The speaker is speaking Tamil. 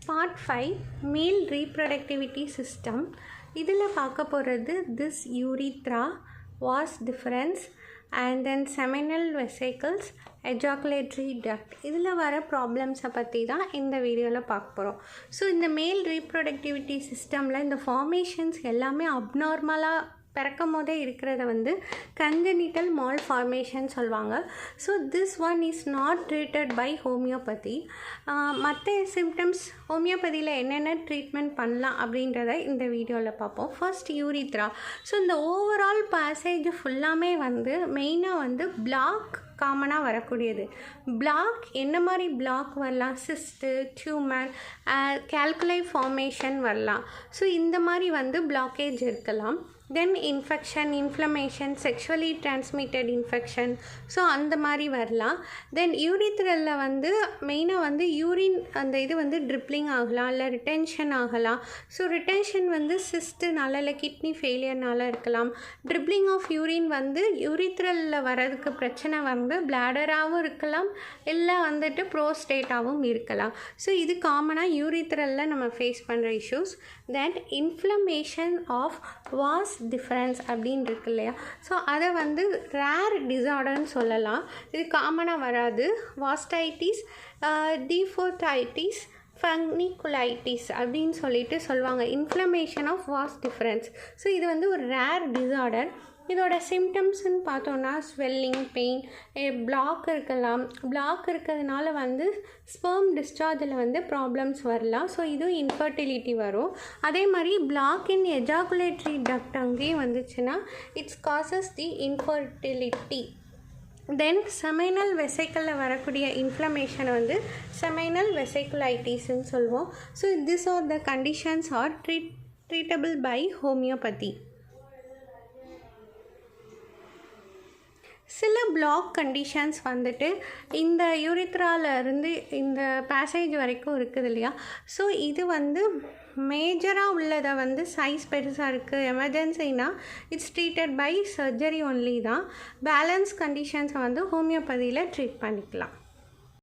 Part 5 Male Reproductivity System. இதில் பார்க்க போகிறது this urethra, vas deferens and then seminal vesicles, ejaculatory duct. இதில் வர ப்ராப்ளம்ஸை பற்றி தான் இந்த வீடியோவில் பார்க்க போகிறோம். ஸோ இந்த மேல் ரீப்ரொடக்டிவிட்டி சிஸ்டமில் இந்த ஃபார்மேஷன்ஸ் எல்லாமே அப்நார்மலாக பிறக்கும் போதே இருக்கிறத வந்து கன்ஜெனிட்டல் மால் ஃபார்மேஷன் சொல்லுவாங்க. So this one is not treated by homeopathy. மற்ற சிம்டம்ஸ் ஹோமியோபதியில் என்னென்ன ட்ரீட்மெண்ட் பண்ணலாம் அப்படின்றத இந்த வீடியோவில் பார்ப்போம். First urethra. ஸோ இந்த ஓவரால் பேசேஜ் ஃபுல்லாமே வந்து மெயினாக வந்து பிளாக் காமனாக வரக்கூடியது. பிளாக் என்ன மாதிரி பிளாக் வரலாம்? சிஸ்ட்டு, டியூமர், கால்குலை ஃபார்மேஷன் வரலாம். ஸோ இந்த மாதிரி வந்து பிளாக்கேஜ் இருக்கலாம். Then infection, inflammation, sexually transmitted infection, so அந்த மாதிரி வரலாம். தென் யூரித்ரலில் வந்து மெயினாக வந்து யூரின் அந்த இது வந்து ட்ரிப்ளிங் ஆகலாம், இல்லை ரிட்டென்ஷன் ஆகலாம். ஸோ ரிட்டென்ஷன் வந்து சிஸ்ட்டுனால இல்லை கிட்னி ஃபெயிலியர்னால இருக்கலாம். ட்ரிப்ளிங் ஆஃப் யூரின் வந்து யூரித்ரலில் வரதுக்கு பிரச்சனை வந்து பிளாடராகவும் இருக்கலாம், இல்லை வந்துட்டு ப்ரோஸ்டேட்டாகவும் இருக்கலாம். ஸோ இது காமனாக யூரித்ரலில் நம்ம ஃபேஸ் பண்ணுற issues. Then inflammation of vas deferens அப்படின்னு இருக்கு இல்லையா? ஸோ அதை வந்து ரேர் டிஸார்டர்னு சொல்லலாம். இது காமனாக வராது. வாஸ்டைட்டிஸ், டிஃபோர்டைட்டிஸ், ஃபங்னிகுலைட்டிஸ் அப்படின்னு சொல்லுவாங்க. Inflammation of vas deferens. So இது வந்து ஒரு ரேர் டிஸார்டர். இதோட சிம்டம்ஸ்ன்னு பார்த்தோன்னா ஸ்வெல்லிங், பெயின், பிளாக் இருக்கலாம். பிளாக் இருக்கிறதுனால வந்து ஸ்பெர்ம் டிஸ்சார்ஜில் வந்து ப்ராப்ளம்ஸ் வரலாம். ஸோ இதுவும் இன்ஃபர்டிலிட்டி வரும். அதே மாதிரி பிளாக் இன் எஜாகுலேட்டரி டக்ட் அங்கேயும் வந்துச்சுன்னா it's causes the infertility. Then seminal வெசைக்கிளில் வரக்கூடிய இன்ஃப்ளமேஷனை வந்து செமைனல் வெசைக்குலைட்டிஸ்ன்னு சொல்லுவோம். So this are the conditions are treatable by homeopathy. சில பிளாக் கண்டிஷன்ஸ் வந்துட்டு இந்த யூரித்ராலேருந்து இந்த பேசேஜ் வரைக்கும் இருக்குது இல்லையா? ஸோ இது வந்து மேஜராக உள்ளதை வந்து சைஸ் பெருசாக இருக்குது, எமர்ஜென்சினா it's treated by surgery only தான். பேலன்ஸ் கண்டிஷன்ஸை வந்து ஹோமியோபதியில் ட்ரீட் பண்ணிக்கலாம்.